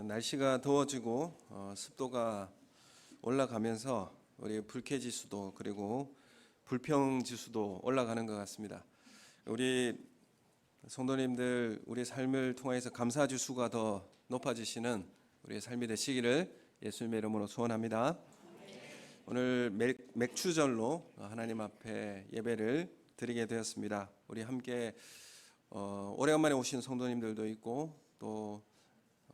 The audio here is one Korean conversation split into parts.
날씨가 더워지고 습도가 올라가면서 우리 불쾌지수도 그리고 불평지수도 올라가는 것 같습니다. 우리 성도님들 우리 삶을 통해서 감사지수가 더 높아지시는 우리의 삶이 되시기를 예수님의 이름으로 소원합니다. 오늘 맥추절로 하나님 앞에 예배를 드리게 되었습니다. 우리 함께 오래간만에 오신 성도님들도 있고 또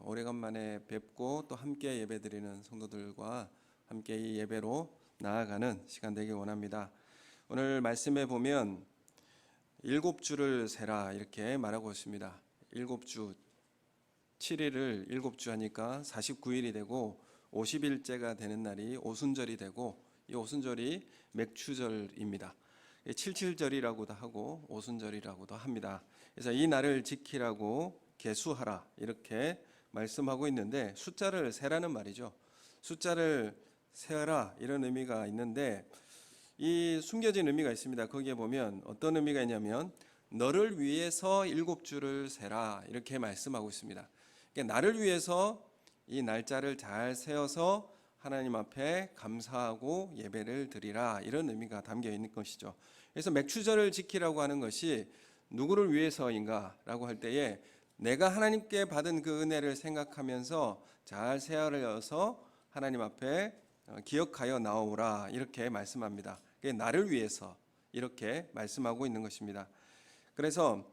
오래간만에 뵙고 또 함께 예배드리는 성도들과 함께 이 예배로 나아가는 시간 되길 원합니다. 오늘 말씀에 보면 7주를 세라 이렇게 말하고 있습니다. 7주 7일을 7주 하니까 49일이 되고 50일째가 되는 날이 오순절이 되고 이 오순절이 맥추절입니다. 77절이라고도 하고 오순절이라고도 합니다. 그래서 이 날을 지키라고 계수하라 이렇게 말씀하고 있는데 숫자를 세라는 말이죠. 숫자를 세어라 이런 의미가 있는데 이 숨겨진 의미가 있습니다. 거기에 보면 어떤 의미가 있냐면 너를 위해서 7주를 세라 이렇게 말씀하고 있습니다. 그러니까 나를 위해서 이 날짜를 잘 세어서 하나님 앞에 감사하고 예배를 드리라 이런 의미가 담겨 있는 것이죠. 그래서 맥추절을 지키라고 하는 것이 누구를 위해서인가 라고 할 때에 내가 하나님께 받은 그 은혜를 생각하면서 잘 세어서 하나님 앞에 기억하여 나오라 이렇게 말씀합니다. 나를 위해서 이렇게 말씀하고 있는 것입니다. 그래서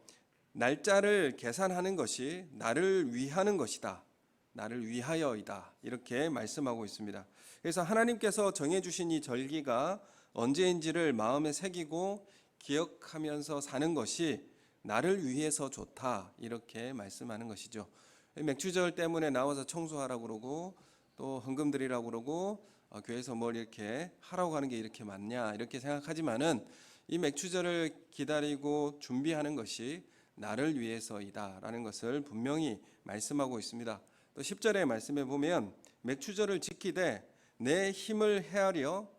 날짜를 계산하는 것이 나를 위하는 것이다. 나를 위하여이다. 이렇게 말씀하고 있습니다. 그래서 하나님께서 정해주신 이 절기가 언제인지를 마음에 새기고 기억하면서 사는 것이 나를 위해서 좋다. 이렇게 말씀하는 것이죠. 맥주절 때문에 나와서 청소하라고 그러고 또 헌금 드리라고 그러고 교회에서 뭘 이렇게 하라고 하는 게 이렇게 많냐 이렇게 생각하지만은 이 맥주절을 기다리고 준비하는 것이 나를 위해서이다라는 것을 분명히 말씀하고 있습니다. 또 10절의 말씀에 보면 맥추절을 지키되 내 힘을 헤아려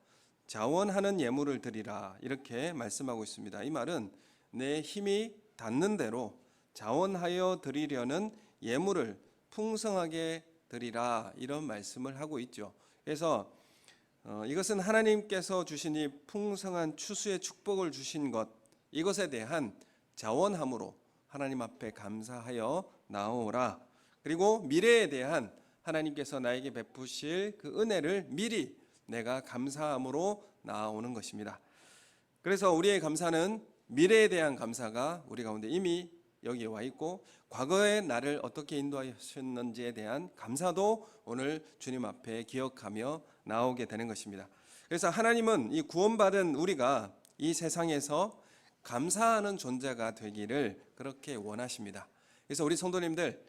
자원하는 예물을 드리라 이렇게 말씀하고 있습니다. 이 말은 내 힘이 닿는 대로 자원하여 드리려는 예물을 풍성하게 드리라 이런 말씀을 하고 있죠. 그래서 이것은 하나님께서 주신 이 풍성한 추수의 축복을 주신 것 이것에 대한 자원함으로 하나님 앞에 감사하여 나오라. 그리고 미래에 대한 하나님께서 나에게 베푸실 그 은혜를 미리 내가 감사함으로 나오는 것입니다. 그래서 우리의 감사는 미래에 대한 감사가 우리 가운데 이미 여기에 와 있고 과거의 나를 어떻게 인도하셨는지에 대한 감사도 오늘 주님 앞에 기억하며 나오게 되는 것입니다. 그래서 하나님은 이 구원받은 우리가 이 세상에서 감사하는 존재가 되기를 그렇게 원하십니다. 그래서 우리 성도님들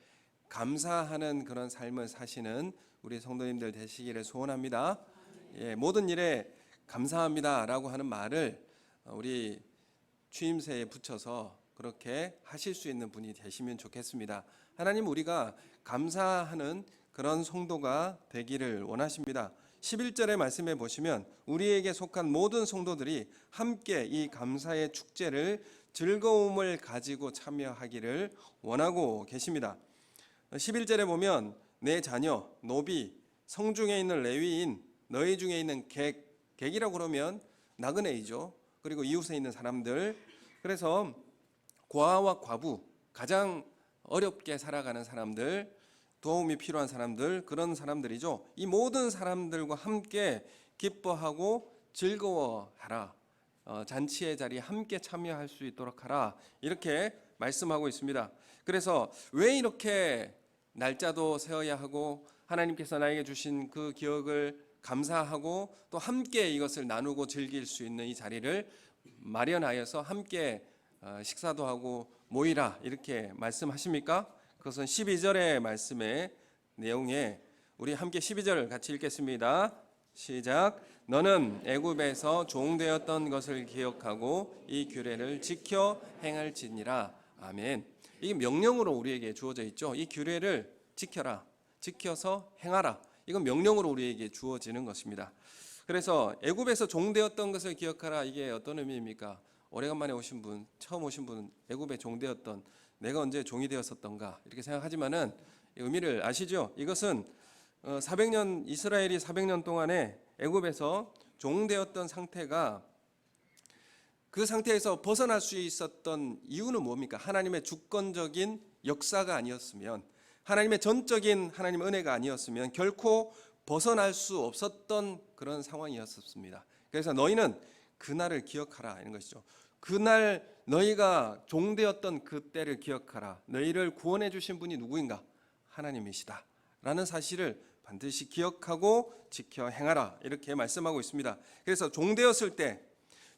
감사하는 그런 삶을 사시는 우리 성도님들 되시기를 소원합니다. 모든 일에 감사합니다라고 하는 말을 우리 취임새에 붙여서 그렇게 하실 수 있는 분이 되시면 좋겠습니다. 하나님 우리가 감사하는 그런 성도가 되기를 원하십니다. 11절의 말씀에 보시면 우리에게 속한 모든 성도들이 함께 이 감사의 축제를 즐거움을 가지고 참여하기를 원하고 계십니다. 11절에 보면 내 자녀, 노비, 성중에 있는 레위인, 너희 중에 있는 객이라고 그러면 나그네이죠. 그리고 이웃에 있는 사람들, 그래서 고아와 과부, 가장 어렵게 살아가는 사람들, 도움이 필요한 사람들, 그런 사람들이죠. 이 모든 사람들과 함께 기뻐하고 즐거워하라. 잔치의 자리에 함께 참여할 수 있도록 하라. 이렇게 말씀하고 있습니다. 그래서 왜 이렇게 날짜도 세워야 하고 하나님께서 나에게 주신 그 기억을 감사하고 또 함께 이것을 나누고 즐길 수 있는 이 자리를 마련하여서 함께 식사도 하고 모이라 이렇게 말씀하십니까? 그것은 12절의 말씀의 내용에 우리 함께 12절 같이 읽겠습니다. 시작. 너는 애굽에서 종되었던 것을 기억하고 이 규례를 지켜 행할지니라. 아멘. 이게 명령으로 우리에게 주어져 있죠. 이 규례를 지켜라. 지켜서 행하라. 이건 명령으로 우리에게 주어지는 것입니다. 그래서 애굽에서 종되었던 것을 기억하라. 이게 어떤 의미입니까? 오래간만에 오신 분, 처음 오신 분은 애굽에 종되었던 내가 언제 종이 되었었던가 이렇게 생각하지만은 의미를 아시죠? 이것은 400년 이스라엘이 400년 동안에 애굽에서 종되었던 상태가 그 상태에서 벗어날 수 있었던 이유는 뭡니까? 하나님의 주권적인 역사가 아니었으면, 하나님의 전적인 하나님의 은혜가 아니었으면 결코 벗어날 수 없었던 그런 상황이었습니다. 그래서 너희는 그날을 기억하라 이런 것이죠. 그날 너희가 종되었던 그때를 기억하라. 너희를 구원해 주신 분이 누구인가? 하나님이시다 라는 사실을 반드시 기억하고 지켜 행하라 이렇게 말씀하고 있습니다. 그래서 종되었을 때,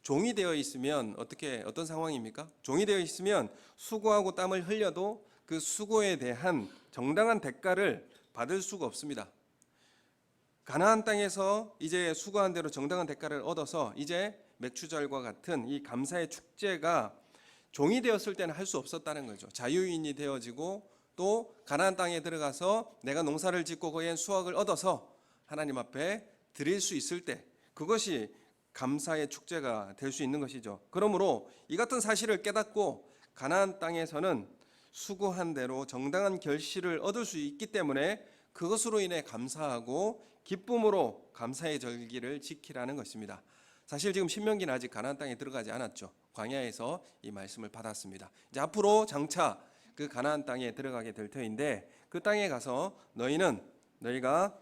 종이 되어 있으면 어떤 상황입니까? 종이 되어 있으면 수고하고 땀을 흘려도 그 수고에 대한 정당한 대가를 받을 수가 없습니다. 가나안 땅에서 이제 수고한 대로 정당한 대가를 얻어서 이제 맥추절과 같은 이 감사의 축제가 종이 되었을 때는 할 수 없었다는 거죠. 자유인이 되어지고 또 가나안 땅에 들어가서 내가 농사를 짓고 거기에 수확을 얻어서 하나님 앞에 드릴 수 있을 때, 그것이 감사의 축제가 될 수 있는 것이죠. 그러므로 이 같은 사실을 깨닫고 가나안 땅에서는 수고한 대로 정당한 결실을 얻을 수 있기 때문에 그것으로 인해 감사하고 기쁨으로 감사의 절기를 지키라는 것입니다. 사실 지금 신명기는 아직 가나안 땅에 들어가지 않았죠. 광야에서 이 말씀을 받았습니다. 이제 앞으로 장차 그 가나안 땅에 들어가게 될 터인데, 그 땅에 가서 너희가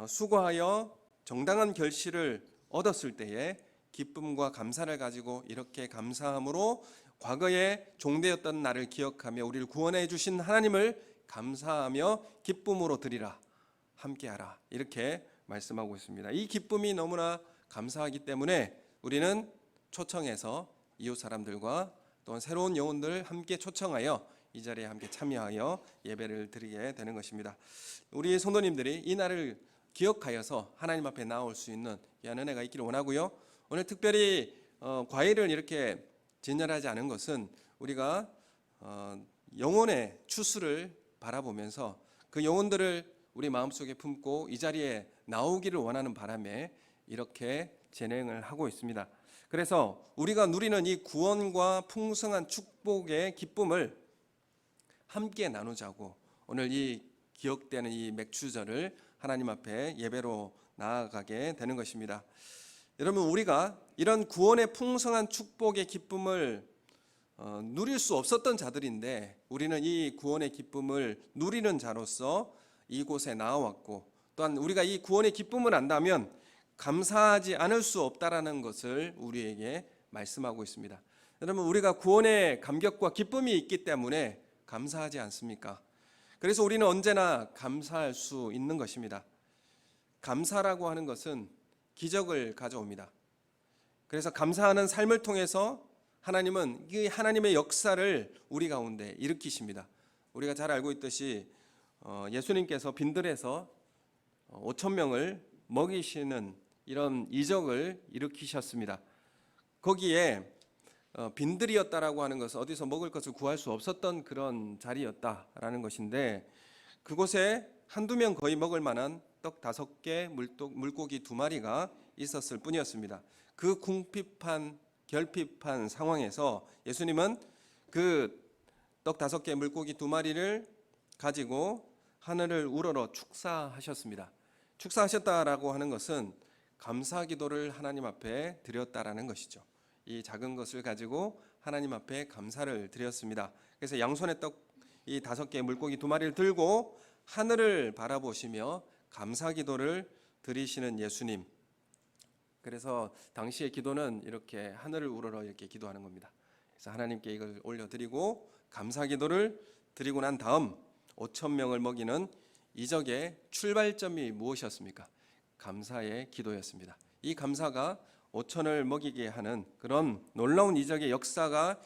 수고하여 정당한 결실을 얻었을 때에 기쁨과 감사를 가지고 이렇게 감사함으로 과거에 종되었던 나를 기억하며 우리를 구원해 주신 하나님을 감사하며 기쁨으로 드리라, 함께하라 이렇게 말씀하고 있습니다. 이 기쁨이 너무나 감사하기 때문에 우리는 초청해서 이웃 사람들과 또 새로운 영혼들 함께 초청하여 이 자리에 함께 참여하여 예배를 드리게 되는 것입니다. 우리 성도님들이 이 날을 기억하여서 하나님 앞에 나올 수 있는 귀한 은혜가 있기를 원하고요. 오늘 특별히 과일을 이렇게 진열하지 않은 것은 우리가 영혼의 추수를 바라보면서 그 영혼들을 우리 마음속에 품고 이 자리에 나오기를 원하는 바람에 이렇게 진행을 하고 있습니다. 그래서 우리가 누리는 이 구원과 풍성한 축복의 기쁨을 함께 나누자고 오늘 이 기억되는 이 맥추절을 하나님 앞에 예배로 나아가게 되는 것입니다. 여러분, 우리가 이런 구원의 풍성한 축복의 기쁨을 누릴 수 없었던 자들인데 우리는 이 구원의 기쁨을 누리는 자로서 이곳에 나와왔고, 또한 우리가 이 구원의 기쁨을 안다면 감사하지 않을 수 없다라는 것을 우리에게 말씀하고 있습니다. 여러분, 우리가 구원의 감격과 기쁨이 있기 때문에 감사하지 않습니까? 그래서 우리는 언제나 감사할 수 있는 것입니다. 감사라고 하는 것은 기적을 가져옵니다. 그래서 감사하는 삶을 통해서 하나님은 이 하나님의 역사를 우리 가운데 일으키십니다. 우리가 잘 알고 있듯이 예수님께서 빈들에서 5천 명을 먹이시는 이런 이적을 일으키셨습니다. 거기에 빈들이었다라고 하는 것은 어디서 먹을 것을 구할 수 없었던 그런 자리였다라는 것인데, 그곳에 한두 명 거의 먹을 만한 떡 5개, 물고기 2마리가 있었을 뿐이었습니다. 그 궁핍한 결핍한 상황에서 예수님은 그 떡 5개, 물고기 2마리를 가지고 하늘을 우러러 축사하셨습니다. 축사하셨다라고 하는 것은 감사 기도를 하나님 앞에 드렸다라는 것이죠. 이 작은 것을 가지고 하나님 앞에 감사를 드렸습니다. 그래서 양손에 떡 이 5개, 물고기 2마리를 들고 하늘을 바라보시며 감사 기도를 드리시는 예수님. 그래서 당시의 기도는 이렇게 하늘을 우러러 이렇게 기도하는 겁니다. 그래서 하나님께 이걸 올려드리고 감사 기도를 드리고 난 다음 5천 명을 먹이는 이적의 출발점이 무엇이었습니까? 감사의 기도였습니다. 이 감사가 5천을 먹이게 하는 그런 놀라운 이적의 역사가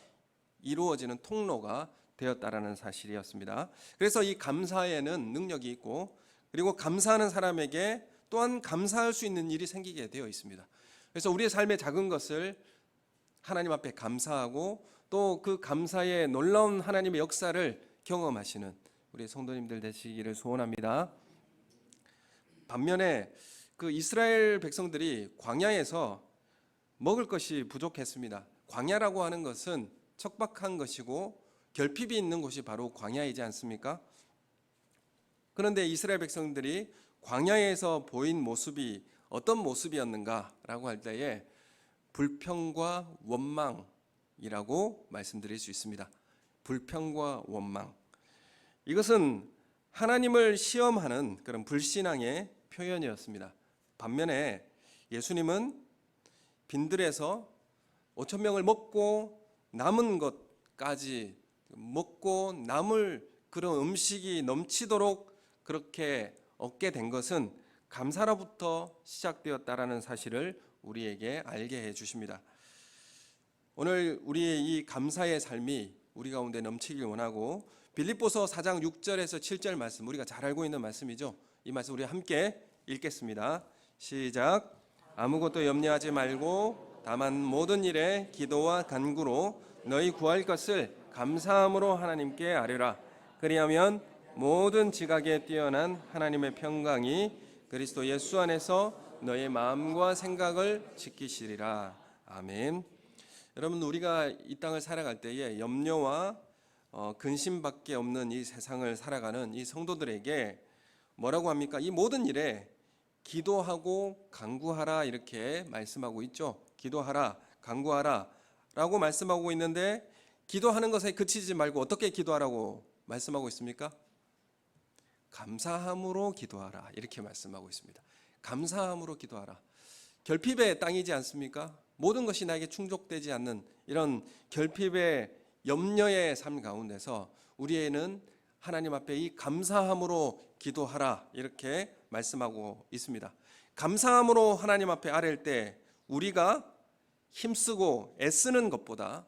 이루어지는 통로가 되었다라는 사실이었습니다. 그래서 이 감사에는 능력이 있고, 그리고 감사하는 사람에게 또한 감사할 수 있는 일이 생기게 되어 있습니다. 그래서 우리의 삶의 작은 것을 하나님 앞에 감사하고 또 그 감사의 놀라운 하나님의 역사를 경험하시는 우리 성도님들 되시기를 소원합니다. 반면에 그 이스라엘 백성들이 광야에서 먹을 것이 부족했습니다. 광야라고 하는 것은 척박한 것이고 결핍이 있는 곳이 바로 광야이지 않습니까? 그런데 이스라엘 백성들이 광야에서 보인 모습이 어떤 모습이었는가라고 할 때에 불평과 원망이라고 말씀드릴 수 있습니다. 불평과 원망. 이것은 하나님을 시험하는 그런 불신앙의 표현이었습니다. 반면에 예수님은 빈들에서 5천 명을 먹고 남은 것까지 먹고 남을 그런 음식이 넘치도록 그렇게 얻게 된 것은 감사로부터 시작되었다라는 사실을 우리에게 알게 해 주십니다. 오늘 우리의 이 감사의 삶이 우리 가운데 넘치길 원하고 빌립보서 4장 6절에서 7절 말씀, 우리가 잘 알고 있는 말씀이죠. 이 말씀 우리 함께 읽겠습니다. 시작. 아무것도 염려하지 말고 다만 모든 일에 기도와 간구로 너희 구할 것을 감사함으로 하나님께 아뢰라. 그리하면 모든 지각에 뛰어난 하나님의 평강이 그리스도 예수 안에서 너의 마음과 생각을 지키시리라. 아멘. 여러분, 우리가 이 땅을 살아갈 때에 염려와 근심밖에 없는 이 세상을 살아가는 이 성도들에게 뭐라고 합니까? 이 모든 일에 기도하고 간구하라 이렇게 말씀하고 있죠. 기도하라, 간구하라 라고 말씀하고 있는데 기도하는 것에 그치지 말고 어떻게 기도하라고 말씀하고 있습니까? 감사함으로 기도하라 이렇게 말씀하고 있습니다. 감사함으로 기도하라. 결핍의 땅이지 않습니까? 모든 것이 나에게 충족되지 않는 이런 결핍의 염려의 삶 가운데서 우리에는 하나님 앞에 이 감사함으로 기도하라 이렇게 말씀하고 있습니다. 감사함으로 하나님 앞에 아뢰일 때 우리가 힘쓰고 애쓰는 것보다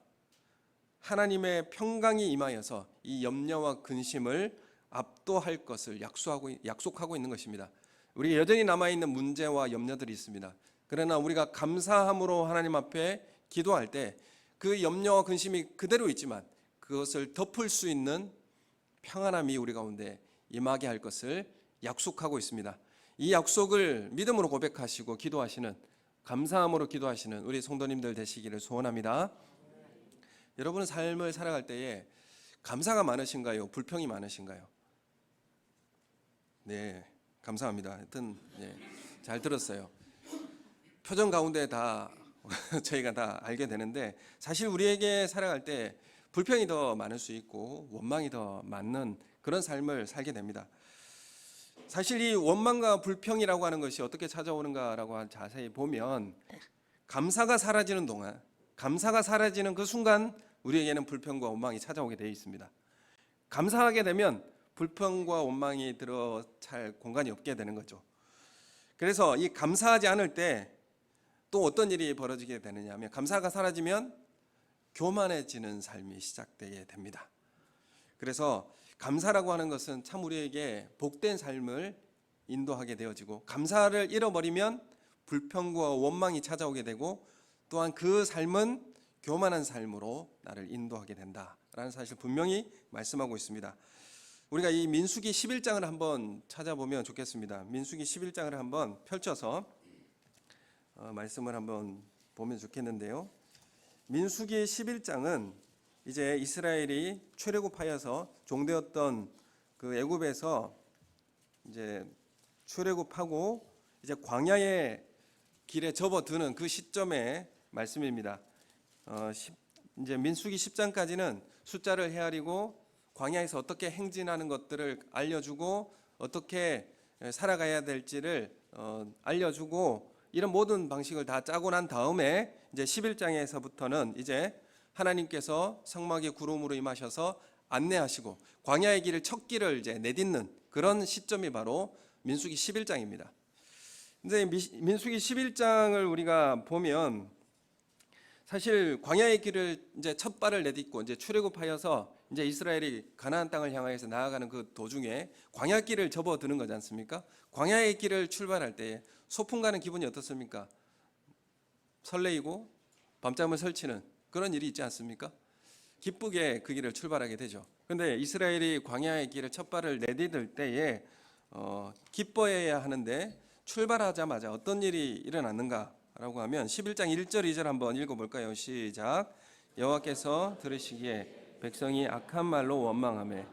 하나님의 평강이 임하여서 이 염려와 근심을 압도할 것을 약속하고 있는 것입니다. 우리 여전히 남아있는 문제와 염려들이 있습니다. 그러나 우리가 감사함으로 하나님 앞에 기도할 때 그 염려와 근심이 그대로 있지만 그것을 덮을 수 있는 평안함이 우리 가운데 임하게 할 것을 약속하고 있습니다. 이 약속을 믿음으로 고백하시고 기도하시는, 감사함으로 기도하시는 우리 성도님들 되시기를 소원합니다. 여러분은 삶을 살아갈 때에 감사가 많으신가요? 불평이 많으신가요? 네, 감사합니다. 하여튼 잘 들었어요. 표정 가운데 다 저희가 다 알게 되는데 사실 우리에게 살아갈 때 불평이 더 많을 수 있고 원망이 더 많은 그런 삶을 살게 됩니다. 사실 이 원망과 불평이라고 하는 것이 어떻게 찾아오는가라고 자세히 보면 감사가 사라지는 동안, 감사가 사라지는 그 순간 우리에게는 불평과 원망이 찾아오게 되어 있습니다. 감사하게 되면 불평과 원망이 들어찰 공간이 없게 되는 거죠. 그래서 이 감사하지 않을 때 또 어떤 일이 벌어지게 되느냐 하면 감사가 사라지면 교만해지는 삶이 시작되게 됩니다. 그래서 감사라고 하는 것은 참 우리에게 복된 삶을 인도하게 되어지고 감사를 잃어버리면 불평과 원망이 찾아오게 되고 또한 그 삶은 교만한 삶으로 나를 인도하게 된다라는 사실 분명히 말씀하고 있습니다. 우리가 이 민수기 11장을 한번 찾아보면 좋겠습니다. 민수기 11장을 한번 펼쳐서 말씀을 한번 보면 좋겠는데요. 민수기 11장은 이제 이스라엘이 출애굽하여서 종되었던 그 애굽에서 이제 출애굽하고 이제 광야의 길에 접어드는 그 시점의 말씀입니다. 이제 민수기 10장까지는 숫자를 헤아리고 광야에서 어떻게 행진하는 것들을 알려주고 어떻게 살아가야 될지를 알려주고 이런 모든 방식을 다 짜고 난 다음에 이제 11장에서부터는 이제 하나님께서 성막의 구름으로 임하셔서 안내하시고 광야의 길을 첫 길을 이제 내딛는 그런 시점이 바로 민수기 11장입니다. 근데 민수기 11장을 우리가 보면 사실 광야의 길을 이제 첫 발을 내딛고 이제 출애굽하여서 이제 이스라엘이 가나안 땅을 향해서 나아가는 그 도중에 광야길을 접어드는 거지 않습니까? 광야의 길을 출발할 때 소풍 가는 기분이 어떻습니까? 설레이고 밤잠을 설치는 그런 일이 있지 않습니까? 기쁘게 그 길을 출발하게 되죠. 그런데 이스라엘이 광야의 길을 첫 발을 내디딜 때에 기뻐해야 하는데 출발하자마자 어떤 일이 일어났는가라고 하면 11장 1절 2절 한번 읽어볼까요? 시작. 여호와께서 들으시기에 백성이 악한 말로 원망하며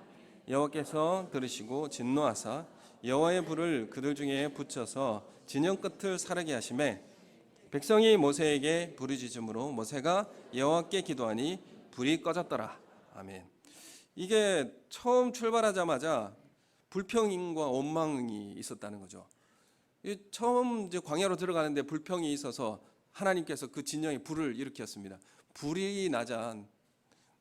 여호와께서 들으시고 진노하사 여호와의 불을 그들 중에 붙여서 진영 끝을 사르게 하시매 백성이 모세에게 부르짖음으로 모세가 여호와께 기도하니 불이 꺼졌더라. 아멘. 이게 처음 출발하자마자 불평과 원망이 있었다는 거죠. 처음 이제 광야로 들어가는데 불평이 있어서 하나님께서 그 진영에 불을 일으켰습니다. 불이 나자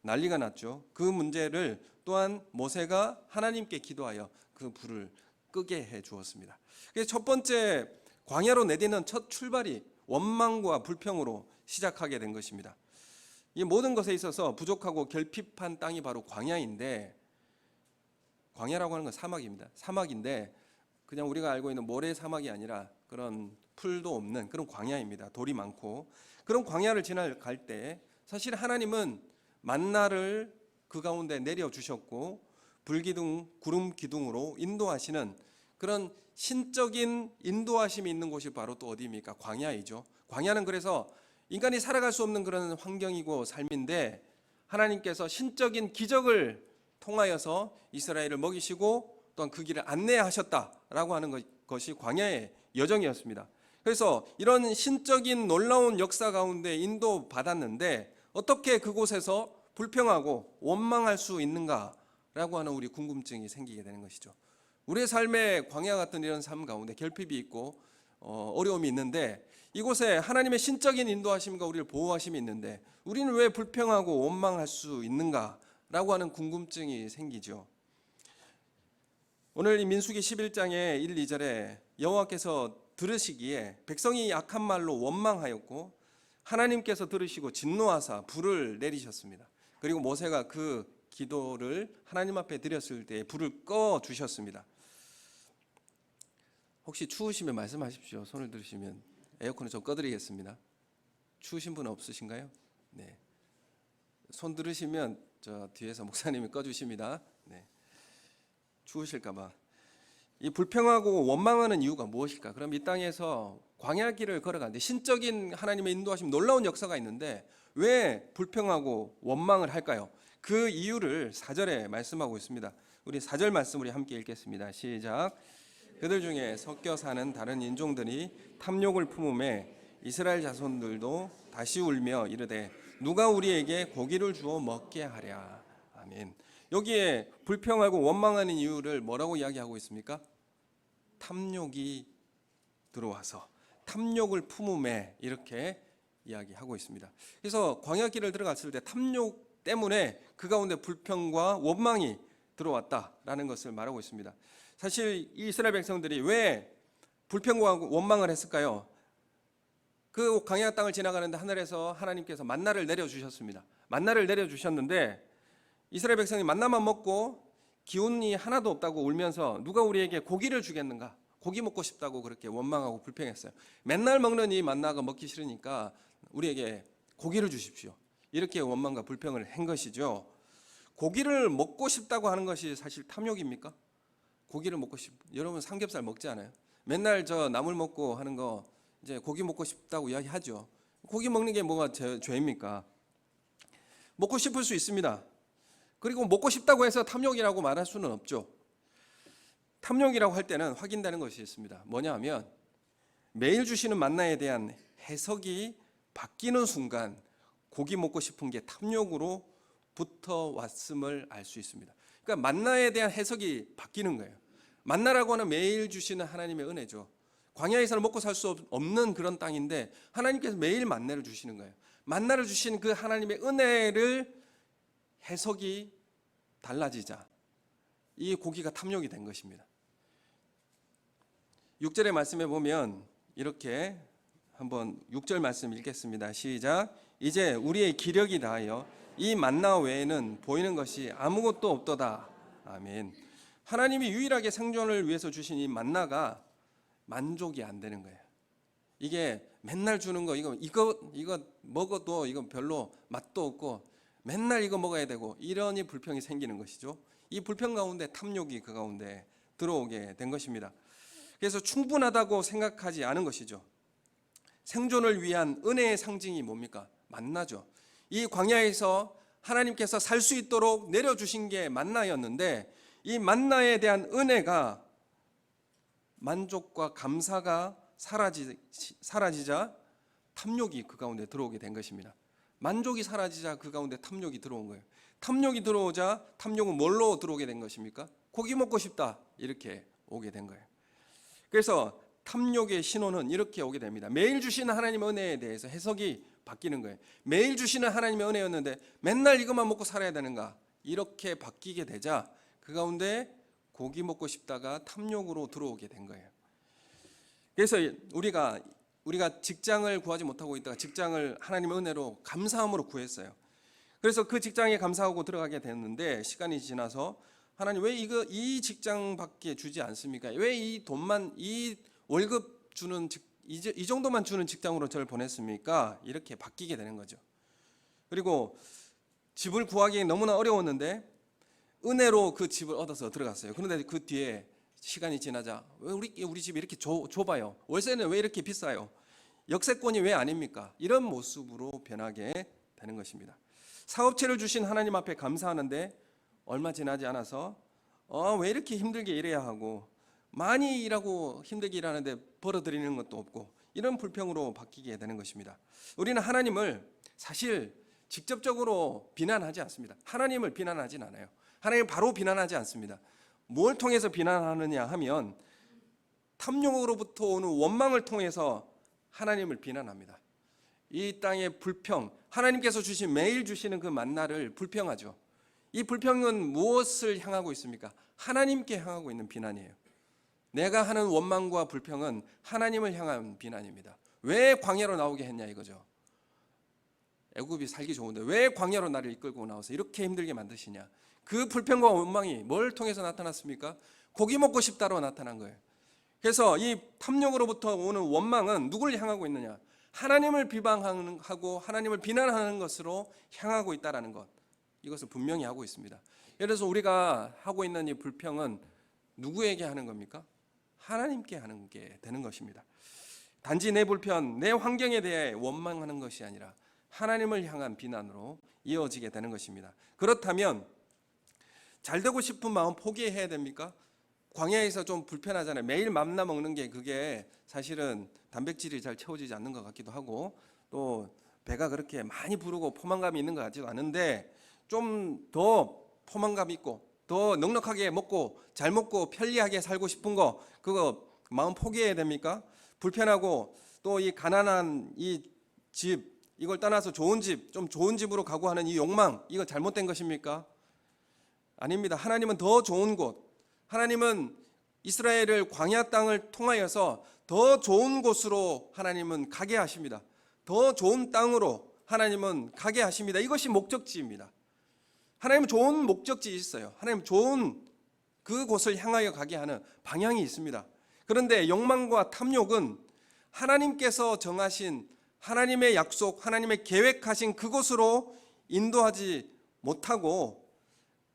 난리가 났죠. 그 문제를 또한 모세가 하나님께 기도하여 그 불을 끄게 해 주었습니다. 그래서 첫 번째 광야로 내디는 첫 출발이 원망과 불평으로 시작하게 된 것입니다. 이 모든 것에 있어서 부족하고 결핍한 땅이 바로 광야인데, 광야라고 하는 건 사막입니다. 사막인데 그냥 우리가 알고 있는 모래 사막이 아니라 그런 풀도 없는 그런 광야입니다. 돌이 많고 그런 광야를 지나갈 때 사실 하나님은 만나를 그 가운데 내려주셨고 불기둥, 구름 기둥으로 인도하시는 그런 신적인 인도하심이 있는 곳이 바로 또 어디입니까? 광야이죠. 광야는 그래서 인간이 살아갈 수 없는 그런 환경이고 삶인데 하나님께서 신적인 기적을 통하여서 이스라엘을 먹이시고 또한 그 길을 안내하셨다라고 하는 것이 광야의 여정이었습니다. 그래서 이런 신적인 놀라운 역사 가운데 인도받았는데 어떻게 그곳에서 불평하고 원망할 수 있는가라고 하는 우리 궁금증이 생기게 되는 것이죠. 우리의 삶에 광야 같은 이런 삶 가운데 결핍이 있고 어려움이 있는데 이곳에 하나님의 신적인 인도하심과 우리를 보호하심이 있는데 우리는 왜 불평하고 원망할 수 있는가라고 하는 궁금증이 생기죠. 오늘 이 민수기 11장의 1, 2절에 여호와께서 들으시기에 백성이 악한 말로 원망하였고 하나님께서 들으시고 진노하사 불을 내리셨습니다. 그리고 모세가 그 기도를 하나님 앞에 드렸을 때 불을 꺼 주셨습니다. 혹시 추우시면 말씀하십시오. 손을 들으시면 에어컨을 좀 꺼드리겠습니다. 추우신 분 없으신가요? 네. 손 들으시면 저 뒤에서 목사님이 꺼주십니다. 네. 추우실까봐. 이 불평하고 원망하는 이유가 무엇일까? 그럼 이 땅에서 광야길을 걸어가는데 신적인 하나님의 인도하심 놀라운 역사가 있는데 왜 불평하고 원망을 할까요? 그 이유를 4절에 말씀하고 있습니다. 우리 4절 말씀 우리 함께 읽겠습니다. 시작. 그들 중에 섞여 사는 다른 인종들이 탐욕을 품음에 이스라엘 자손들도 다시 울며 이르되 누가 우리에게 고기를 주어 먹게 하랴. 아멘. 여기에 불평하고 원망하는 이유를 뭐라고 이야기하고 있습니까? 탐욕이 들어와서 탐욕을 품음에 이렇게 이야기하고 있습니다. 그래서 광야길을 들어갔을 때 탐욕 때문에 그 가운데 불평과 원망이 들어왔다라는 것을 말하고 있습니다. 사실 이스라엘 백성들이 왜 불평과 원망을 했을까요? 그 광야 땅을 지나가는데 하늘에서 하나님께서 만나를 내려주셨습니다. 만나를 내려주셨는데 이스라엘 백성이 만나만 먹고 기운이 하나도 없다고 울면서 누가 우리에게 고기를 주겠는가? 고기 먹고 싶다고 그렇게 원망하고 불평했어요. 맨날 먹는 이 만나가 먹기 싫으니까 우리에게 고기를 주십시오. 이렇게 원망과 불평을 한 것이죠. 고기를 먹고 싶다고 하는 것이 사실 탐욕입니까? 고기를 먹고 여러분 삼겹살 먹지 않아요? 맨날 저 나물 먹고 하는 거 이제 고기 먹고 싶다고 이야기하죠. 고기 먹는 게 뭐가 죄입니까? 먹고 싶을 수 있습니다. 그리고 먹고 싶다고 해서 탐욕이라고 말할 수는 없죠. 탐욕이라고 할 때는 확인되는 것이 있습니다. 뭐냐 하면 매일 주시는 만나에 대한 해석이 바뀌는 순간 고기 먹고 싶은 게 탐욕으로 붙어왔음을 알 수 있습니다. 그러니까 만나에 대한 해석이 바뀌는 거예요. 만나라고 하는 매일 주시는 하나님의 은혜죠. 광야에서는 먹고 살 수 없는 그런 땅인데 하나님께서 매일 만나를 주시는 거예요. 만나를 주신 그 하나님의 은혜를 해석이 달라지자 이 고기가 탐욕이 된 것입니다. 6절의 말씀에 보면 이렇게 한번 6절 말씀 읽겠습니다. 시작. 이제 우리의 기력이 다하여 이 만나 외에는 보이는 것이 아무것도 없도다. 아멘. 하나님이 유일하게 생존을 위해서 주신 이 만나가 만족이 안 되는 거예요. 이게 맨날 주는 거 이거 먹어도 이거 별로 맛도 없고 맨날 이거 먹어야 되고 이러니 불평이 생기는 것이죠. 이 불평 가운데 탐욕이 그 가운데 들어오게 된 것입니다. 그래서 충분하다고 생각하지 않은 것이죠. 생존을 위한 은혜의 상징이 뭡니까? 만나죠. 이 광야에서 하나님께서 살 수 있도록 내려주신 게 만나였는데 이 만나에 대한 은혜가 만족과 감사가 사라지자 탐욕이 그 가운데 들어오게 된 것입니다. 만족이 사라지자 그 가운데 탐욕이 들어온 거예요. 탐욕이 들어오자 탐욕은 뭘로 들어오게 된 것입니까? 고기 먹고 싶다, 이렇게 오게 된 거예요. 그래서 탐욕의 신호는 이렇게 오게 됩니다. 매일 주시는 하나님의 은혜에 대해서 해석이 바뀌는 거예요. 매일 주시는 하나님의 은혜였는데 맨날 이것만 먹고 살아야 되는가, 이렇게 바뀌게 되자 그 가운데 고기 먹고 싶다가 탐욕으로 들어오게 된 거예요. 그래서 우리가 직장을 구하지 못하고 있다가 직장을 하나님의 은혜로 감사함으로 구했어요. 그래서 그 직장에 감사하고 들어가게 됐는데 시간이 지나서 하나님 왜 이 직장밖에 주지 않습니까? 왜 이 돈만, 이 월급 주는 이 정도만 주는 직장으로 저를 보냈습니까? 이렇게 바뀌게 되는 거죠. 그리고 집을 구하기 너무나 어려웠는데 은혜로 그 집을 얻어서 들어갔어요. 그런데 그 뒤에 시간이 지나자 왜 우리 집이 이렇게 좁아요? 월세는 왜 이렇게 비싸요? 역세권이 왜 아닙니까? 이런 모습으로 변하게 되는 것입니다. 사업체를 주신 하나님 앞에 감사하는데 얼마 지나지 않아서 왜 이렇게 힘들게 일해야 하고 많이 일하고 힘들게 일하는데 벌어들이는 것도 없고 이런 불평으로 바뀌게 되는 것입니다. 우리는 하나님을 사실 직접적으로 비난하지 않습니다. 하나님을 비난하진 않아요. 하나님 바로 비난하지 않습니다. 뭘 통해서 비난하느냐 하면 탐욕으로부터 오는 원망을 통해서 하나님을 비난합니다. 이 땅의 불평, 하나님께서 매일 주시는 그 만나를 불평하죠. 이 불평은 무엇을 향하고 있습니까? 하나님께 향하고 있는 비난이에요. 내가 하는 원망과 불평은 하나님을 향한 비난입니다. 왜 광야로 나오게 했냐 이거죠. 애굽이 살기 좋은데 왜 광야로 나를 이끌고 나와서 이렇게 힘들게 만드시냐. 그 불평과 원망이 뭘 통해서 나타났습니까? 고기 먹고 싶다로 나타난 거예요. 그래서 이 탐욕으로부터 오는 원망은 누구를 향하고 있느냐? 하나님을 비방하고 하나님을 비난하는 것으로 향하고 있다는 것, 이것을 분명히 하고 있습니다. 예를 들어서 우리가 하고 있는 이 불평은 누구에게 하는 겁니까? 하나님께 하는 게 되는 것입니다. 단지 내 불편, 내 환경에 대해 원망하는 것이 아니라 하나님을 향한 비난으로 이어지게 되는 것입니다. 그렇다면 잘 되고 싶은 마음 포기해야 됩니까? 광야에서 좀 불편하잖아요. 매일 맘나 먹는 게 그게 사실은 단백질이 잘 채워지지 않는 것 같기도 하고 또 배가 그렇게 많이 부르고 포만감이 있는 것 같지도 않은데 좀 더 포만감 있고 더 넉넉하게 먹고 잘 먹고 편리하게 살고 싶은 거, 그거 마음 포기해야 됩니까? 불편하고 또 이 가난한 이 집, 이걸 떠나서 좋은 집, 좀 좋은 집으로 가고 하는 이 욕망, 이거 잘못된 것입니까? 아닙니다. 하나님은 더 좋은 곳, 하나님은 이스라엘을 광야 땅을 통하여서 더 좋은 곳으로 하나님은 가게 하십니다. 더 좋은 땅으로 하나님은 가게 하십니다. 이것이 목적지입니다. 하나님은 좋은 목적지 있어요. 하나님은 좋은 그곳을 향하여 가게 하는 방향이 있습니다. 그런데 욕망과 탐욕은 하나님께서 정하신 하나님의 약속, 하나님의 계획하신 그곳으로 인도하지 못하고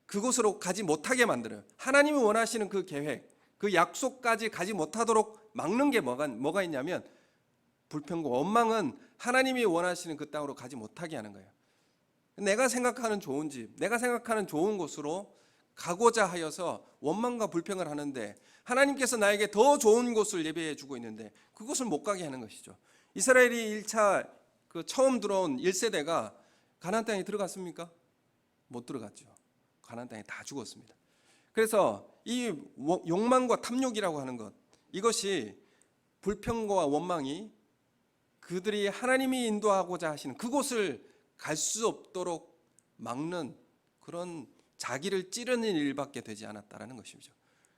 그곳으로 가지 못하게 만들어요. 하나님이 원하시는 그 계획, 그 약속까지 가지 못하도록 막는 게 뭐가 있냐면 불평과 원망은 하나님이 원하시는 그 땅으로 가지 못하게 하는 거예요. 내가 생각하는 좋은 집, 내가 생각하는 좋은 곳으로 가고자 하여서 원망과 불평을 하는데 하나님께서 나에게 더 좋은 곳을 예배해 주고 있는데 그곳을 못 가게 하는 것이죠. 이스라엘이 1차 처음 들어온 1세대가 가나안 땅에 들어갔습니까? 못 들어갔죠. 가나안 땅에 다 죽었습니다. 그래서 이 욕망과 탐욕이라고 하는 것, 이것이 불평과 원망이 그들이 하나님이 인도하고자 하시는 그곳을 갈 수 없도록 막는 그런 자기를 찌르는 일밖에 되지 않았다라는 것이죠.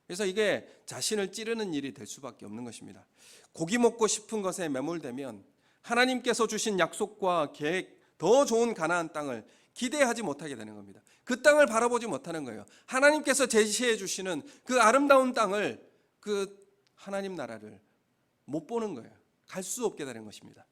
그래서 이게 자신을 찌르는 일이 될 수밖에 없는 것입니다. 고기 먹고 싶은 것에 매몰되면 하나님께서 주신 약속과 계획, 더 좋은 가나안 땅을 기대하지 못하게 되는 겁니다. 그 땅을 바라보지 못하는 거예요. 하나님께서 제시해 주시는 그 아름다운 땅을, 그 하나님 나라를 못 보는 거예요. 갈 수 없게 되는 것입니다.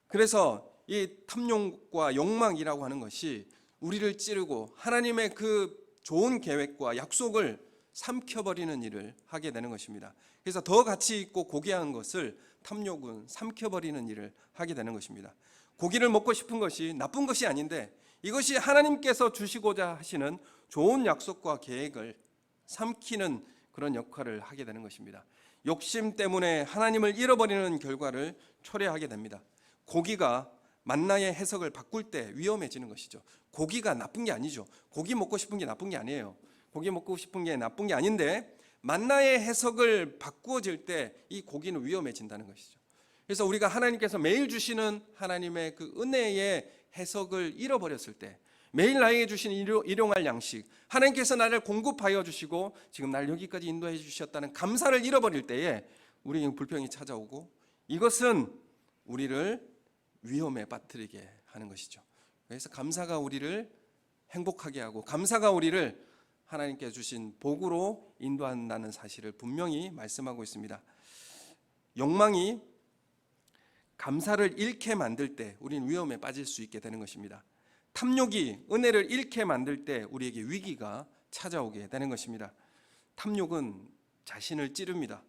그래서 이 탐욕과 욕망이라고 하는 것이 우리를 찌르고 하나님의 그 좋은 계획과 약속을 삼켜버리는 일을 하게 되는 것입니다. 그래서 더 가치 있고 고귀한 것을 탐욕은 삼켜버리는 일을 하게 되는 것입니다. 고기를 먹고 싶은 것이 나쁜 것이 아닌데 이것이 하나님께서 주시고자 하시는 좋은 약속과 계획을 삼키는 그런 역할을 하게 되는 것입니다. 욕심 때문에 하나님을 잃어버리는 결과를 초래하게 됩니다. 고기가 만나의 해석을 바꿀 때 위험해지는 것이죠. 고기가 나쁜 게 아니죠. 고기 먹고 싶은 게 나쁜 게 아니에요. 고기 먹고 싶은 게 나쁜 게 아닌데 만나의 해석을 바꾸어질 때 이 고기는 위험해진다는 것이죠. 그래서 우리가 하나님께서 매일 주시는 하나님의 그 은혜의 해석을 잃어버렸을 때, 매일 나에게 주신 일용할 양식, 하나님께서 나를 공급하여 주시고 지금 날 여기까지 인도해 주셨다는 감사를 잃어버릴 때에 우리에게 불평이 찾아오고, 이것은 우리를 위험에 빠뜨리게 하는 것이죠. 그래서 감사가 우리를 행복하게 하고, 감사가 우리를 하나님께 주신 복으로 인도한다는 사실을 분명히 말씀하고 있습니다. 욕망이 감사를 잃게 만들 때 우리는 위험에 빠질 수 있게 되는 것입니다. 탐욕이 은혜를 잃게 만들 때 우리에게 위기가 찾아오게 되는 것입니다. 탐욕은 자신을 찌릅니다.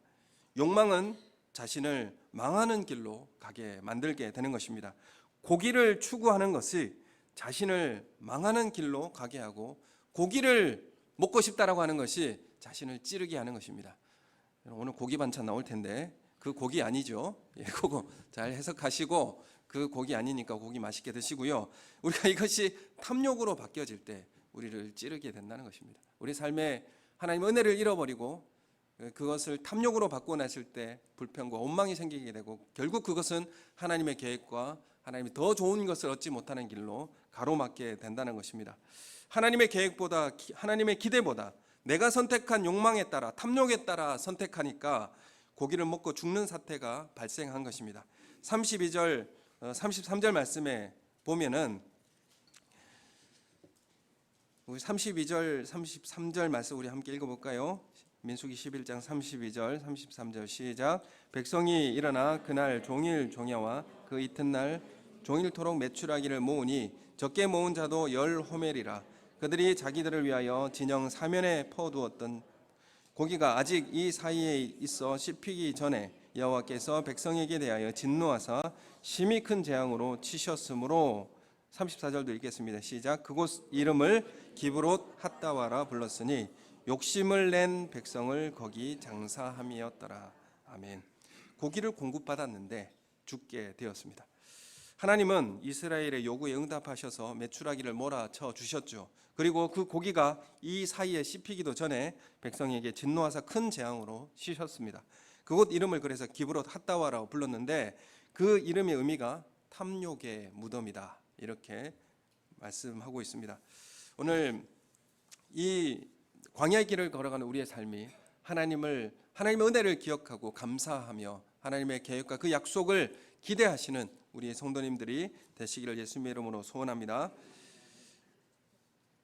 욕망은 자신을 망하는 길로 가게 만들게 되는 것입니다. 고기를 추구하는 것이 자신을 망하는 길로 가게 하고, 고기를 먹고 싶다라고 하는 것이 자신을 찌르게 하는 것입니다. 오늘 고기 반찬 나올 텐데 그 고기 아니죠. 그거 잘 해석하시고, 그 고기 아니니까 고기 맛있게 드시고요. 우리가 이것이 탐욕으로 바뀌어질 때 우리를 찌르게 된다는 것입니다. 우리 삶에 하나님 은혜를 잃어버리고 그것을 탐욕으로 바꿔냈을 때 불평과 원망이 생기게 되고, 결국 그것은 하나님의 계획과 하나님이 더 좋은 것을 얻지 못하는 길로 가로막게 된다는 것입니다. 하나님의 계획보다, 하나님의 기대보다 내가 선택한 욕망에 따라, 탐욕에 따라 선택하니까 고기를 먹고 죽는 사태가 발생한 것입니다. 32절, 33절 말씀에 보면은, 우리 32절, 33절 말씀 우리 함께 읽어볼까요? 민수기 11장 32절, 33절 시작. 백성이 일어나 그날 종일 종야와 그 이튿날 종일토록 메추라기를 모으니 적게 모은 자도 10호멜이라. 그들이 자기들을 위하여 진영 사면에 퍼두었던 고기가 아직 이 사이에 있어 씹히기 전에 여호와께서 백성에게 대하여 진노하사 심히 큰 재앙으로 치셨으므로, 34절도 읽겠습니다. 시작. 그곳 이름을 기브롯 핫다와라 불렀으니 욕심을 낸 백성을 거기 장사함이었더라. 아멘. 고기를 공급받았는데 죽게 되었습니다. 하나님은 이스라엘의 요구에 응답하셔서 메추라기를 몰아쳐 주셨죠. 그리고 그 고기가 이 사이에 씹히기도 전에 백성에게 진노하사 큰 재앙으로 치셨습니다. 그곳 이름을 그래서 기브롯 핫다와라고 불렀는데, 그 이름의 의미가 탐욕의 무덤이다, 이렇게 말씀하고 있습니다. 오늘 이 광야의 길을 걸어가는 우리의 삶이 하나님의 은혜를 기억하고 감사하며 하나님의 계획과 그 약속을 기대하시는 우리의 성도님들이 되시기를 예수님의 이름으로 소원합니다.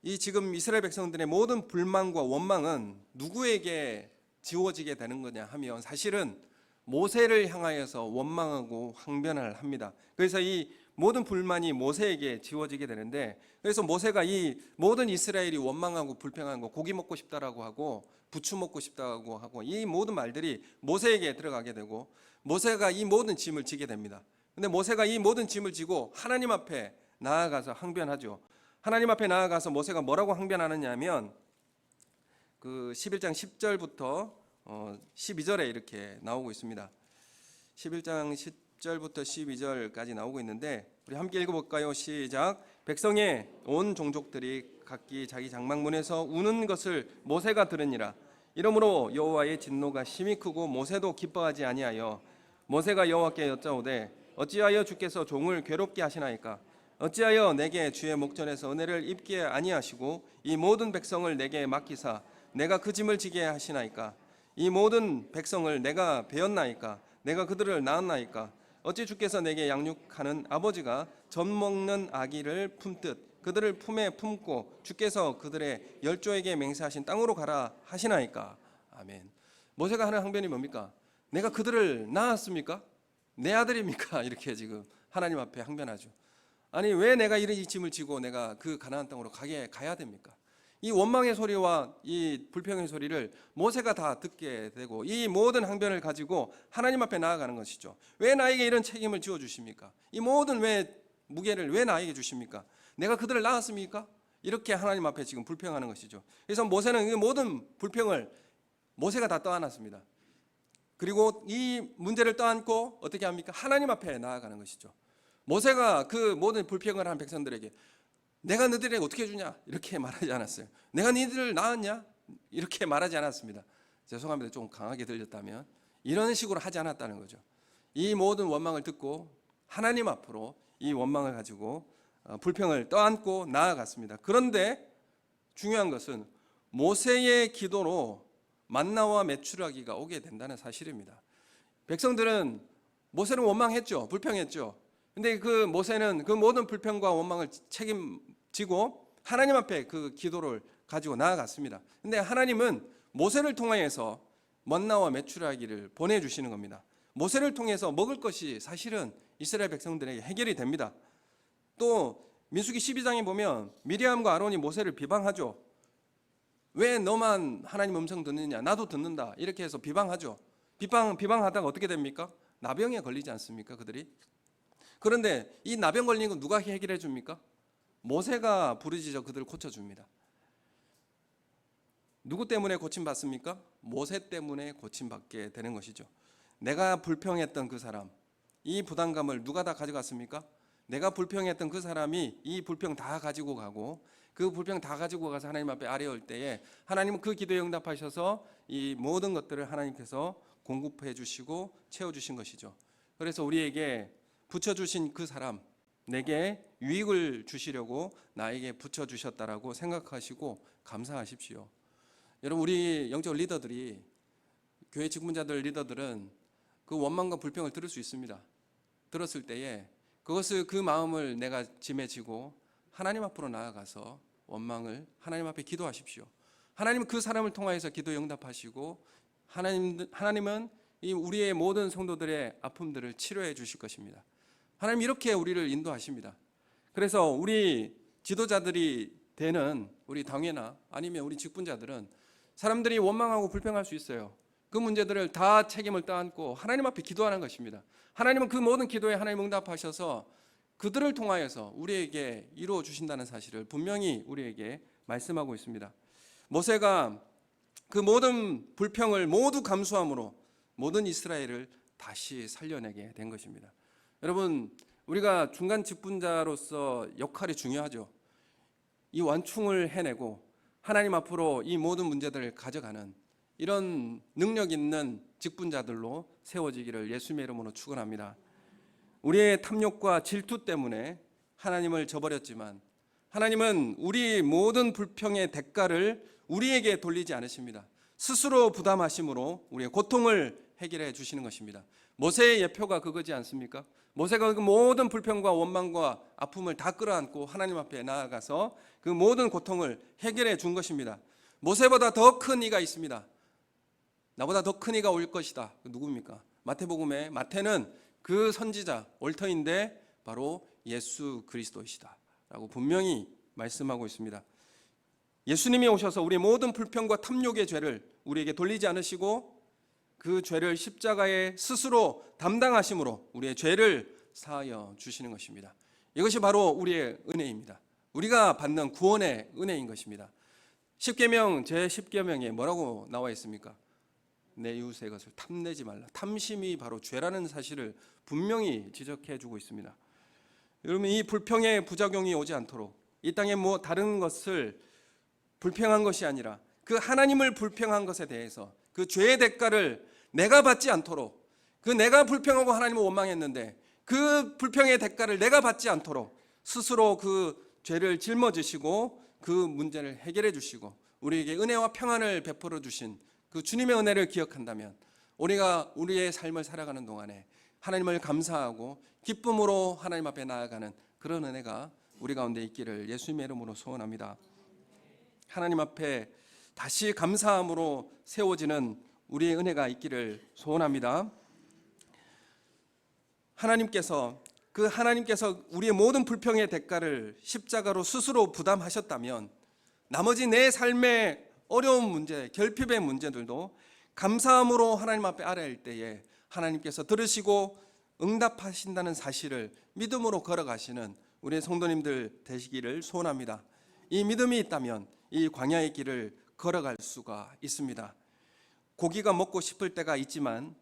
이 지금 이스라엘 백성들의 모든 불만과 원망은 누구에게 지워지게 되는 거냐 하면, 사실은 모세를 향하여서 원망하고 항변을 합니다. 그래서 이 모든 불만이 모세에게 지워지게 되는데, 그래서 모세가 이 모든 이스라엘이 원망하고 불평한 거, 고기 먹고 싶다라고 하고 부추 먹고 싶다고 하고, 이 모든 말들이 모세에게 들어가게 되고, 모세가 이 모든 짐을 지게 됩니다. 근데 모세가 이 모든 짐을 지고 하나님 앞에 나아가서 항변하죠. 하나님 앞에 나아가서 모세가 뭐라고 항변하느냐 하면, 그 11장 10절부터 12절에 이렇게 나오고 있습니다. 11장 10절부터 12절까지 나오고 있는데 우리 함께 읽어볼까요? 시작. 백성의 온 종족들이 각기 자기 장막문에서 우는 것을 모세가 들으니라. 이러므로 여호와의 진노가 심히 크고 모세도 기뻐하지 아니하여 모세가 여호와께 여짜오되 어찌하여 주께서 종을 괴롭게 하시나이까? 어찌하여 내게 주의 목전에서 은혜를 입게 아니하시고 이 모든 백성을 내게 맡기사 내가 그 짐을 지게 하시나이까? 이 모든 백성을 내가 베었나이까? 내가 그들을 낳았나이까? 어찌 주께서 내게 양육하는 아버지가 젖 먹는 아기를 품듯 그들을 품에 품고 주께서 그들의 열조에게 맹세하신 땅으로 가라 하시나이까? 아멘. 모세가 하는 항변이 뭡니까? 내가 그들을 낳았습니까? 내 아들입니까? 이렇게 지금 하나님 앞에 항변하죠. 아니, 왜 내가 이런 이 짐을 지고 내가 그 가나안 땅으로 가야 됩니까? 이 원망의 소리와 이 불평의 소리를 모세가 다 듣게 되고, 이 모든 항변을 가지고 하나님 앞에 나아가는 것이죠. 왜 나에게 이런 책임을 지어주십니까? 이 모든 무게를 왜 나에게 주십니까? 내가 그들을 낳았습니까? 이렇게 하나님 앞에 지금 불평하는 것이죠. 그래서 모세는 이 모든 불평을 모세가 다 떠안았습니다. 그리고 이 문제를 떠안고 어떻게 합니까? 하나님 앞에 나아가는 것이죠. 모세가 그 모든 불평을 한 백성들에게 내가 너희들에게 어떻게 주냐 이렇게 말하지 않았어요. 내가 너희들을 낳았냐 이렇게 말하지 않았습니다. 죄송합니다. 좀 강하게 들렸다면 이런 식으로 하지 않았다는 거죠. 이 모든 원망을 듣고 하나님 앞으로 이 원망을 가지고 불평을 떠안고 나아갔습니다. 그런데 중요한 것은 모세의 기도로 만나와 메추라기가 오게 된다는 사실입니다. 백성들은 모세는 원망했죠. 불평했죠. 근데 그 모세는 그 모든 불평과 원망을 책임지고 하나님 앞에 그 기도를 가지고 나아갔습니다. 근데 하나님은 모세를 통하여서 만나와 메추라기를 보내주시는 겁니다. 모세를 통해서 먹을 것이 사실은 이스라엘 백성들에게 해결이 됩니다. 또 민수기 12장에 보면 미리암과 아론이 모세를 비방하죠. 왜 너만 하나님 음성 듣느냐, 나도 듣는다 이렇게 해서 비방하죠. 비방하다가 어떻게 됩니까? 나병에 걸리지 않습니까 그들이? 그런데 이 나병 걸린 거 누가 해결해 줍니까? 모세가 부르짖어 그들을 고쳐줍니다. 누구 때문에 고침받습니까? 모세 때문에 고침받게 되는 것이죠. 내가 불평했던 그 사람, 이 부담감을 누가 다 가져갔습니까? 내가 불평했던 그 사람이 이 불평 다 가지고 가고 그 불평 다 가지고 가서 하나님 앞에 아뢰올 때에 하나님은 그 기도에 응답하셔서 이 모든 것들을 하나님께서 공급해 주시고 채워주신 것이죠. 그래서 우리에게 붙여주신 그 사람, 내게 유익을 주시려고 나에게 붙여주셨다라고 생각하시고 감사하십시오. 여러분, 우리 영적 리더들이, 교회 직분자들 리더들은 그 원망과 불평을 들을 수 있습니다. 들었을 때에 그것을, 그 마음을 내가 짐에 지고 하나님 앞으로 나아가서 원망을 하나님 앞에 기도하십시오. 하나님은 그 사람을 통하여서 기도에 응답하시고 하나님은 이 우리의 모든 성도들의 아픔들을 치료해 주실 것입니다. 하나님 이렇게 우리를 인도하십니다. 그래서 우리 지도자들이 되는 우리 당회나 아니면 우리 직분자들은 사람들이 원망하고 불평할 수 있어요. 그 문제들을 다 책임을 떠안고 하나님 앞에 기도하는 것입니다. 하나님은 그 모든 기도에 하나님 응답하셔서 그들을 통하여서 우리에게 이루어 주신다는 사실을 분명히 우리에게 말씀하고 있습니다. 모세가 그 모든 불평을 모두 감수함으로 모든 이스라엘을 다시 살려내게 된 것입니다. 여러분, 우리가 중간 직분자로서 역할이 중요하죠. 이 완충을 해내고 하나님 앞으로 이 모든 문제들을 가져가는 이런 능력 있는 직분자들로 세워지기를 예수님의 이름으로 축원합니다. 우리의 탐욕과 질투 때문에 하나님을 저버렸지만 하나님은 우리 모든 불평의 대가를 우리에게 돌리지 않으십니다. 스스로 부담하심으로 우리의 고통을 해결해 주시는 것입니다. 모세의 예표가 그거지 않습니까? 모세가 그 모든 불평과 원망과 아픔을 다 끌어안고 하나님 앞에 나아가서 그 모든 고통을 해결해 준 것입니다. 모세보다 더 큰 이가 있습니다. 나보다 더 큰 이가 올 것이다. 누굽니까? 마태복음에 마태는 그 선지자 올터인데 바로 예수 그리스도이시다 라고 분명히 말씀하고 있습니다. 예수님이 오셔서 우리의 모든 불평과 탐욕의 죄를 우리에게 돌리지 않으시고 그 죄를 십자가에 스스로 담당하심으로 우리의 죄를 사하여 주시는 것입니다. 이것이 바로 우리의 은혜입니다. 우리가 받는 구원의 은혜인 것입니다. 십계명 제10계명에 뭐라고 나와 있습니까? 내 이웃의 것을 탐내지 말라. 탐심이 바로 죄라는 사실을 분명히 지적해 주고 있습니다. 여러분, 이 불평의 부작용이 오지 않도록 이 땅에 뭐 다른 것을 불평한 것이 아니라 그 하나님을 불평한 것에 대해서 그 죄의 대가를 내가 받지 않도록, 그 내가 불평하고 하나님을 원망했는데 그 불평의 대가를 내가 받지 않도록 스스로 그 죄를 짊어지시고 그 문제를 해결해 주시고 우리에게 은혜와 평안을 베풀어 주신 그 주님의 은혜를 기억한다면 우리가 우리의 삶을 살아가는 동안에 하나님을 감사하고 기쁨으로 하나님 앞에 나아가는 그런 은혜가 우리 가운데 있기를 예수님의 이름으로 소원합니다. 하나님 앞에 다시 감사함으로 세워지는 우리의 은혜가 있기를 소원합니다. 하나님께서 우리의 모든 불평의 대가를 십자가로 스스로 부담하셨다면 나머지 내 삶의 어려운 문제, 결핍의 문제들도 감사함으로 하나님 앞에 아뢰일 때에 하나님께서 들으시고 응답하신다는 사실을 믿음으로 걸어가시는 우리의 성도님들 되시기를 소원합니다. 이 믿음이 있다면 이 광야의 길을 걸어갈 수가 있습니다. 고기가 먹고 싶을 때가 있지만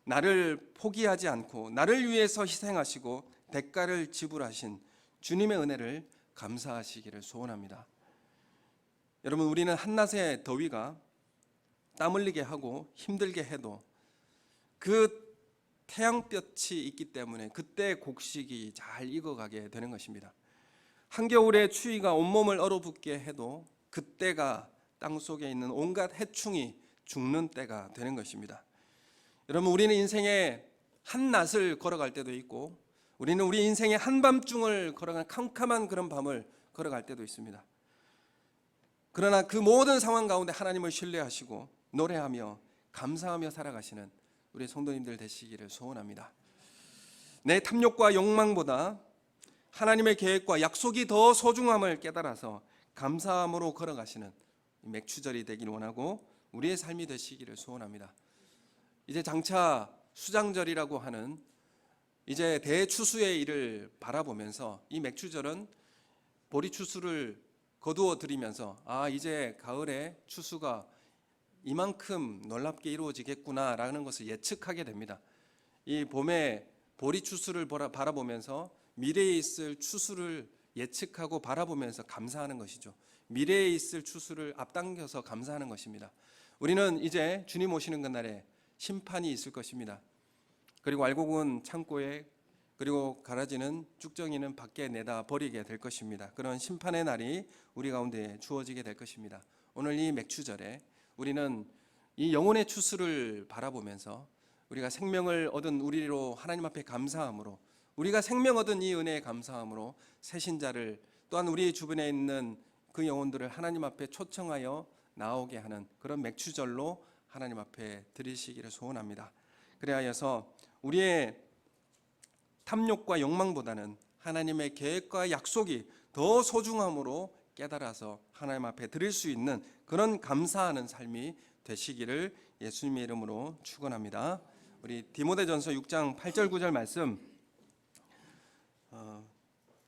나를 포기하지 않고 나를 위해서 희생하시고 대가를 지불하신 주님의 은혜를 감사하시기를 소원합니다. 여러분, 우리는 한낮의 더위가 땀 흘리게 하고 힘들게 해도 그 태양볕이 있기 때문에 그때 곡식이 잘 익어가게 되는 것입니다. 한겨울의 추위가 온몸을 얼어붙게 해도 그때가 땅속에 있는 온갖 해충이 죽는 때가 되는 것입니다. 여러분, 우리는 인생의 한낮을 걸어갈 때도 있고 우리는 우리 인생의 한밤중을 걸어가는 캄캄한 그런 밤을 걸어갈 때도 있습니다. 그러나 그 모든 상황 가운데 하나님을 신뢰하시고 노래하며 감사하며 살아가시는 우리 성도님들 되시기를 소원합니다. 내 탐욕과 욕망보다 하나님의 계획과 약속이 더 소중함을 깨달아서 감사함으로 걸어가시는 맥추절이 되길 원하고 우리의 삶이 되시기를 소원합니다. 이제 장차 수장절이라고 하는 이제 대추수의 일을 바라보면서 이 맥추절은 보리추수를 거두어 드리면서 이제 가을에 추수가 이만큼 놀랍게 이루어지겠구나라는 것을 예측하게 됩니다. 이 봄에 보리추수를 바라보면서 미래에 있을 추수를 예측하고 바라보면서 감사하는 것이죠. 미래에 있을 추수를 앞당겨서 감사하는 것입니다. 우리는 이제 주님 오시는 그날에 심판이 있을 것입니다. 그리고 알곡은 창고에, 그리고 가라지는 쭉정이는 밖에 내다 버리게 될 것입니다. 그런 심판의 날이 우리 가운데 주어지게 될 것입니다. 오늘 이 맥추절에 우리는 이 영혼의 추수를 바라보면서 우리가 생명을 얻은 우리로 하나님 앞에 감사함으로, 우리가 생명 얻은 이 은혜에 감사함으로 새신자를, 또한 우리 주변에 있는 그 영혼들을 하나님 앞에 초청하여 나오게 하는 그런 맥추절로 하나님 앞에 드리시기를 소원합니다. 그래야여서 우리의 탐욕과 욕망보다는 하나님의 계획과 약속이 더 소중함으로 깨달아서 하나님 앞에 드릴 수 있는 그런 감사하는 삶이 되시기를 예수님의 이름으로 축원합니다. 우리 디모데전서 6장 8절 9절 말씀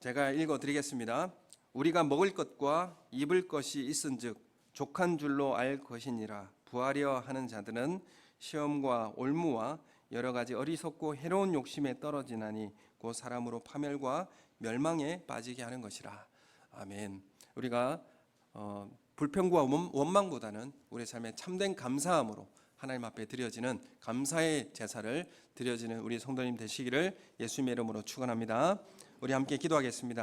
제가 읽어드리겠습니다. 우리가 먹을 것과 입을 것이 있은즉 족한 줄로 알 것이니라. 부하려 하는 자들은 시험과 올무와 여러 가지 어리석고 해로운 욕심에 떨어지나니 곧 사람으로 파멸과 멸망에 빠지게 하는 것이라. 아멘. 우리가 불평과 원망보다는 우리 삶에 참된 감사함으로 하나님 앞에 드려지는 감사의 제사를 드려지는 우리 성도님 되시기를 예수님의 이름으로 축원합니다. 우리 함께 기도하겠습니다.